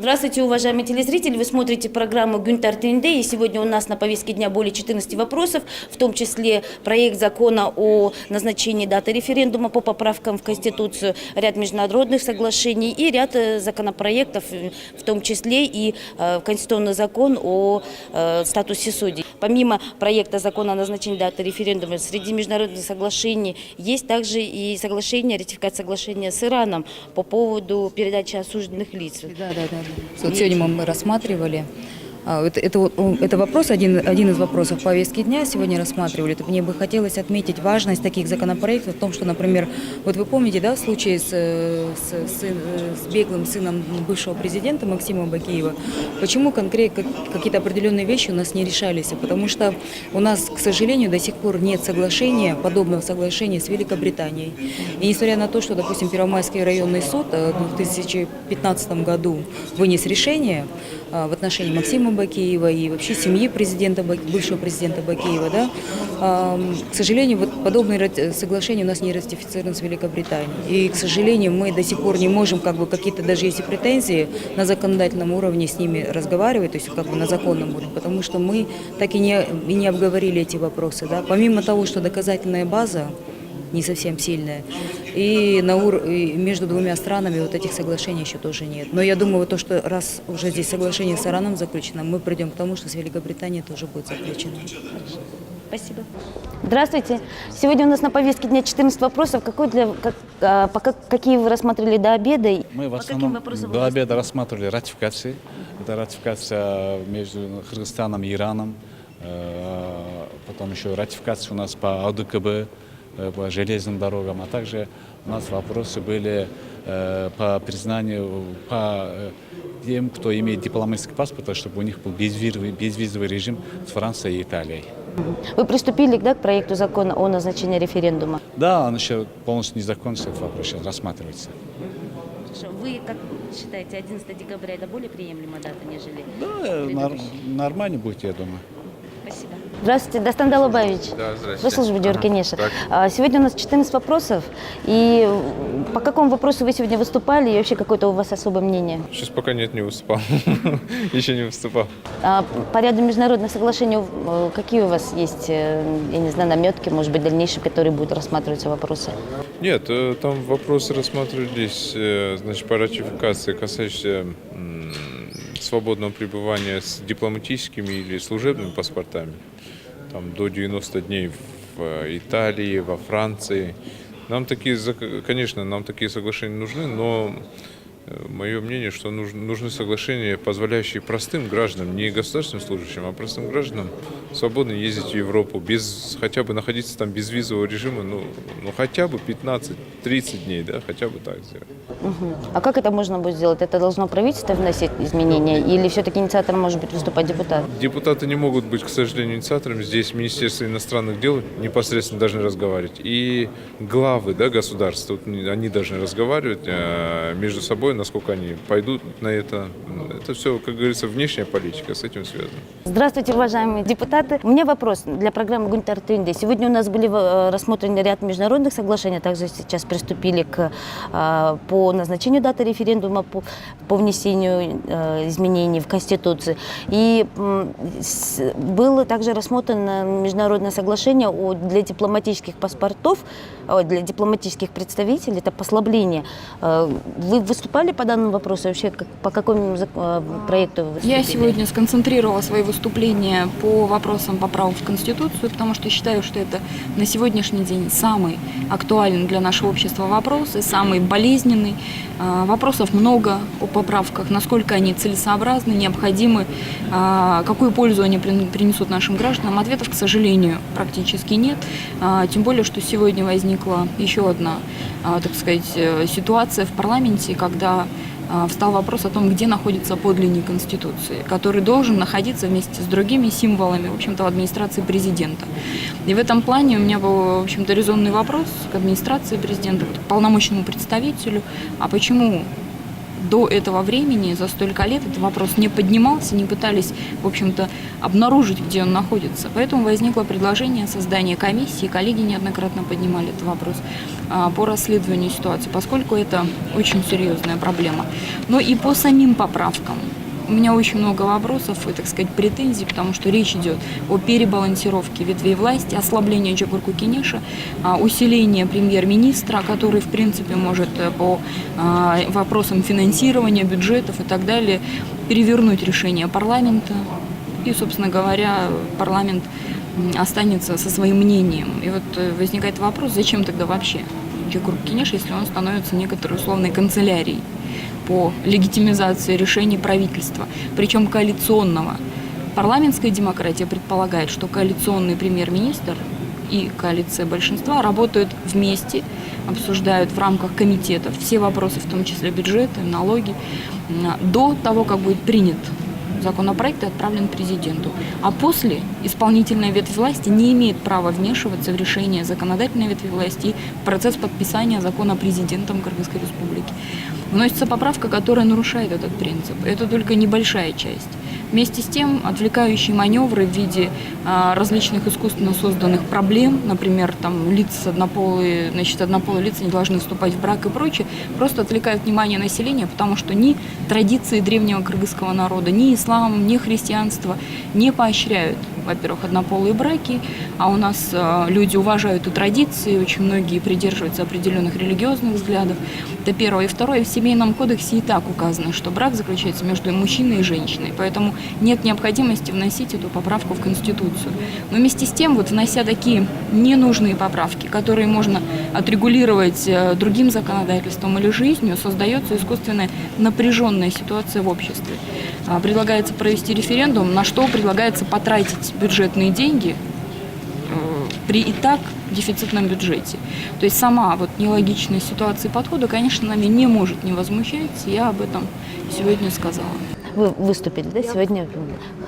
Здравствуйте, уважаемые телезрители! Вы смотрите программу «Гюнтар ТНД», и сегодня у нас на повестке дня более 14 вопросов, в том числе проект закона о назначении даты референдума по поправкам в Конституцию, ряд международных соглашений и ряд законопроектов, в том числе и Конституционный закон о статусе судей. Помимо проекта закона о назначении даты референдума, среди международных соглашений есть также и ратификация соглашения с Ираном по поводу передачи осужденных лиц. Да. Вот сегодня мы рассматривали. Это вопрос, один из вопросов повестки дня сегодня рассматривали. Мне бы хотелось отметить важность таких законопроектов в том, что, например, вот вы помните, да, в случае с беглым сыном бывшего президента Максима Бакиева, почему конкретно какие-то определенные вещи у нас не решались? Потому что у нас, к сожалению, до сих пор нет соглашения, подобного соглашения с Великобританией. И несмотря на то, что, допустим, Первомайский районный суд в 2015 году вынес решение в отношении Максима Бакиева и вообще семьи бывшего президента Бакиева, да, к сожалению, вот подобные соглашения у нас не ратифицированы с Великобританией. И, к сожалению, мы до сих пор не можем, какие-то даже если претензии на законодательном уровне с ними разговаривать, то есть на законном уровне, потому что мы так и не обговорили эти вопросы. Да. Помимо того, что доказательная база не совсем сильная. И между двумя странами вот этих соглашений еще тоже нет. Но я думаю, то, что раз уже здесь соглашение с Ираном заключено, мы придем к тому, что с Великобританией тоже будет заключено. Спасибо. Здравствуйте. Сегодня у нас на повестке дня 14 вопросов. Какие вы рассматривали до обеда? Мы в основном до обеда рассматривали ратификации. Это ратификация между Кыргызстаном и Ираном. Потом еще ратификация у нас по АДКБ, по железным дорогам, а также у нас вопросы были по признанию по тем, кто имеет дипломатический паспорт, чтобы у них был безвизовый режим с Францией и Италией. Вы приступили, да, к проекту закона о назначении референдума? Да, он еще полностью не закончился, этот вопрос сейчас рассматривается. Хорошо. Вы как считаете, 11 декабря это более приемлемая дата, нежели? Да, нормально будет, я думаю. Спасибо. Здравствуйте, Дастан Далабаевич. Да, здравствуйте. Вы служба Дюркенеша. Сегодня у нас 14 вопросов. И по какому вопросу вы сегодня выступали? И вообще какое-то у вас особое мнение? Сейчас пока нет, не выступал. Еще не выступал. По ряду международных соглашений какие у вас есть, я не знаю, наметки, может быть, дальнейшие, которые будут рассматриваться вопросы? Нет, там вопросы рассматривались, значит, по ратификации, касающиеся свободного пребывания с дипломатическими или служебными паспортами. Там до 90 дней в Италии, во Франции. Конечно, нам такие соглашения нужны, но мое мнение, что нужны соглашения, позволяющие простым гражданам, не государственным служащим, а простым гражданам свободно ездить в Европу, хотя бы находиться там без визового режима, ну хотя бы 15-30 дней, да, хотя бы так сделать. А как это можно будет сделать? Это должно правительство вносить изменения или все-таки инициатором может быть выступать депутат? Депутаты не могут быть, к сожалению, инициаторами. Здесь Министерство иностранных дел непосредственно должны разговаривать. И главы, да, государства, они должны разговаривать между собой, насколько они пойдут на это. Это все, как говорится, внешняя политика, с этим связано. Здравствуйте, уважаемые депутаты. У меня вопрос для программы «Гюнтар ТНД». Сегодня у нас были рассмотрены ряд международных соглашений, также сейчас приступили по назначению даты референдума, по внесению изменений в Конституцию. И было также рассмотрено международное соглашение для дипломатических паспортов, для дипломатических представителей, это послабление. Вы выступали по данному вопросу? Вообще, по какому проекту вы выступили? Я сегодня сконцентрировала свои выступления по вопросам поправок в Конституцию, потому что считаю, что это на сегодняшний день самый актуальный для нашего общества вопрос и самый болезненный. Вопросов много о поправках, насколько они целесообразны, необходимы, какую пользу они принесут нашим гражданам. Ответов, к сожалению, практически нет. Тем более, что сегодня возникла еще одна, так сказать, ситуация в парламенте, когда встал вопрос о том, где находится подлинник Конституции, который должен находиться вместе с другими символами, в общем-то, в администрации президента. И в этом плане у меня был, в общем-то, резонный вопрос к администрации президента, к полномочному представителю, а почему до этого времени, за столько лет, этот вопрос не поднимался, не пытались, в общем-то, обнаружить, где он находится. Поэтому возникло предложение создания комиссии, коллеги неоднократно поднимали этот вопрос, по расследованию ситуации, поскольку это очень серьезная проблема. Но и по самим поправкам. У меня очень много вопросов и, так сказать, претензий, потому что речь идет о перебалансировке ветвей власти, ослаблении Джогурку Кенеша, усилении премьер-министра, который, в принципе, может по вопросам финансирования, бюджетов и так далее перевернуть решение парламента. И, собственно говоря, парламент останется со своим мнением. И вот возникает вопрос, зачем тогда вообще Джогурку Кенеш, если он становится некоторой условной канцелярией по легитимизации решений правительства, причем коалиционного. Парламентская демократия предполагает, что коалиционный премьер-министр и коалиция большинства работают вместе, обсуждают в рамках комитетов все вопросы, в том числе бюджеты, налоги, до того, как будет принят законопроект и отправлен президенту. А после исполнительная ветвь власти не имеет права вмешиваться в решение законодательной ветви власти и в процесс подписания закона президентом Кыргызской республики. Вносится поправка, которая нарушает этот принцип. Это только небольшая часть. Вместе с тем, отвлекающие маневры в виде различных искусственно созданных проблем, например, там однополые лица не должны вступать в брак и прочее, просто отвлекают внимание населения, потому что ни традиции древнего кыргызского народа, ни ислам, ни христианство не поощряют, во-первых, однополые браки, а у нас люди уважают и традиции, очень многие придерживаются определенных религиозных взглядов. Это первое. И второе, в Семейном кодексе и так указано, что брак заключается между мужчиной и женщиной, поэтому нет необходимости вносить эту поправку в Конституцию. Но вместе с тем, вот внося такие ненужные поправки, которые можно отрегулировать другим законодательством или жизнью, создается искусственная напряженная ситуация в обществе. Предлагается провести референдум, на что предлагается потратить бюджетные деньги при и так дефицитном бюджете. То есть сама вот нелогичная ситуация подхода, конечно, нами не может не возмущать. Я об этом сегодня сказала. Вы выступили, да, сегодня?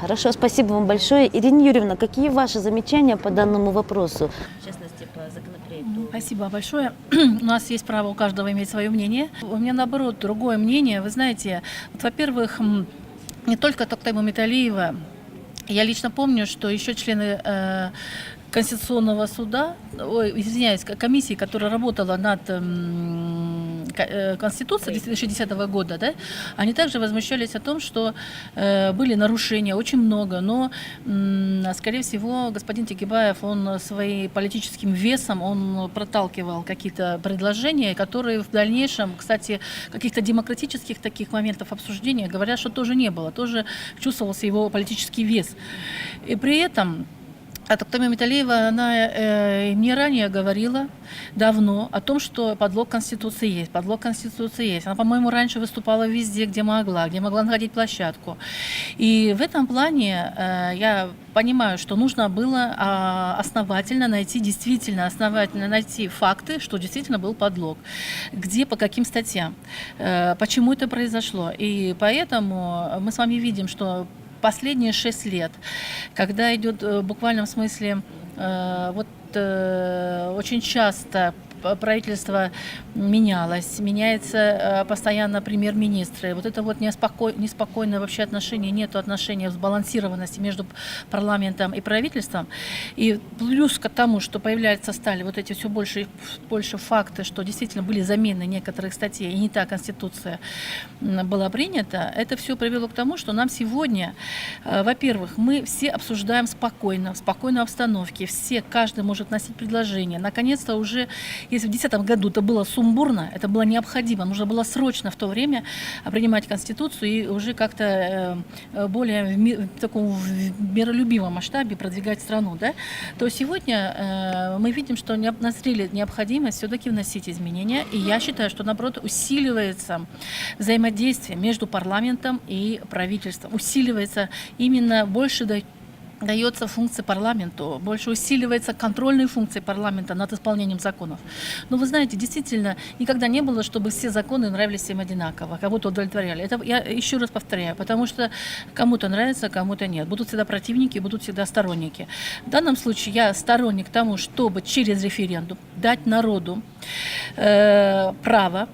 Хорошо, спасибо вам большое. Ирина Юрьевна, какие ваши замечания по данному вопросу? В частности, по законопроекту. Спасибо большое. У нас есть право у каждого иметь свое мнение. У меня, наоборот, другое мнение. Вы знаете, вот, во-первых, не только Токтаму Металиева. Я лично помню, что еще члены Конституционного суда, комиссии, которая работала над Конституцией 2010 года, да, они также возмущались о том, что были нарушения, очень много, но, скорее всего, господин Текебаев, он своим политическим весом, он проталкивал какие-то предложения, которые в дальнейшем, кстати, каких-то демократических таких моментов обсуждения, говорят, что тоже не было, тоже чувствовался его политический вес. И при этом Токтаму Металиева, она мне ранее говорила давно о том, что подлог Конституции есть, подлог Конституции есть. Она, по-моему, раньше выступала везде, где могла находить площадку. И в этом плане я понимаю, что нужно было основательно найти факты, что действительно был подлог, где, по каким статьям, почему это произошло. И поэтому мы с вами видим, что последние 6 лет, когда идет в буквальном смысле, очень часто правительство меняется постоянно премьер-министры. Вот это вот неспокойное вообще отношение, нету отношения сбалансированности между парламентом и правительством. И плюс к тому, что стали вот эти все больше и больше факты, что действительно были замены некоторых статей, и не та Конституция была принята, это все привело к тому, что нам сегодня, во-первых, мы все обсуждаем спокойно, в спокойной обстановке, каждый может вносить предложение. Наконец-то уже, если в 2010 году это было сумбурно, это было необходимо, нужно было срочно в то время принимать Конституцию и уже как-то более в таком миролюбивом масштабе продвигать страну, да, то сегодня мы видим, что назрели необходимость все-таки вносить изменения, и я считаю, что, наоборот, усиливается взаимодействие между парламентом и правительством, усиливается именно больше дается функции парламенту, больше усиливается контрольные функции парламента над исполнением законов. Но вы знаете, действительно, никогда не было, чтобы все законы нравились всем одинаково, кого-то удовлетворяли. Это я еще раз повторяю, потому что кому-то нравится, кому-то нет. Будут всегда противники, будут всегда сторонники. В данном случае я сторонник тому, чтобы через референдум дать народу право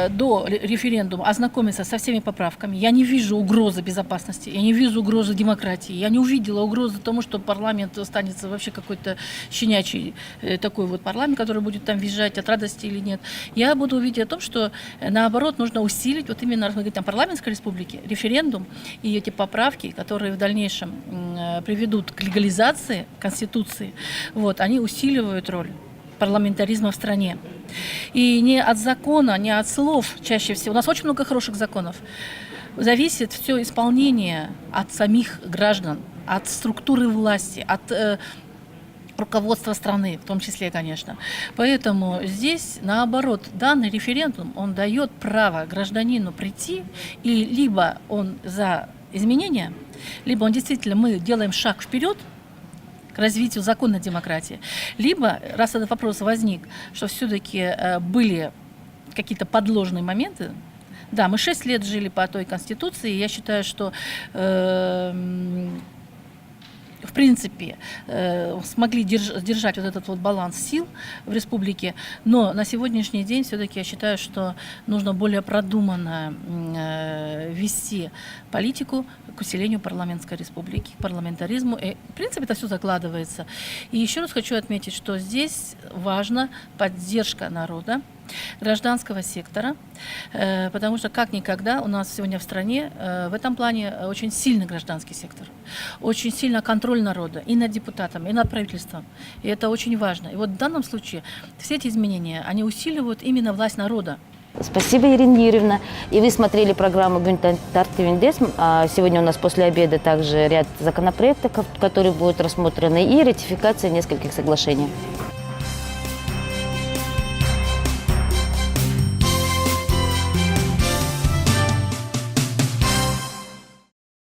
до референдума ознакомиться со всеми поправками. Я не вижу угрозы безопасности, я не вижу угрозы демократии, я не увидела угрозы тому, что парламент останется вообще какой-то щенячий такой вот парламент, который будет там визжать от радости или нет. Я буду увидеть о том, что наоборот нужно усилить, вот именно, раз мы говорим о парламентской республике, референдум и эти поправки, которые в дальнейшем приведут к легализации Конституции, вот, они усиливают роль парламентаризма в стране. И не от закона, не от слов чаще всего. У нас очень много хороших законов. Зависит все исполнение от самих граждан, от структуры власти, от руководства страны, в том числе, конечно. Поэтому здесь, наоборот, данный референдум, он дает право гражданину прийти, и либо он за изменения, либо он действительно, мы делаем шаг вперед к развитию законной демократии. Либо, раз этот вопрос возник, что все-таки были какие-то подложные моменты, да, мы 6 лет жили по той Конституции, и я считаю, что в принципе, смогли держать вот этот вот баланс сил в республике, но на сегодняшний день все-таки я считаю, что нужно более продуманно вести политику к усилению парламентской республики, к парламентаризму. И, в принципе, это все закладывается. И еще раз хочу отметить, что здесь важна поддержка народа, гражданского сектора, потому что как никогда у нас сегодня в стране в этом плане очень сильный гражданский сектор, очень сильно контроль народа и над депутатами, и над правительством. И это очень важно. И вот в данном случае все эти изменения, они усиливают именно власть народа. Спасибо, Ирина Юрьевна. И вы смотрели программу «Гюнтар Тивиндес». Сегодня у нас после обеда также ряд законопроектов, которые будут рассмотрены, и ратификация нескольких соглашений.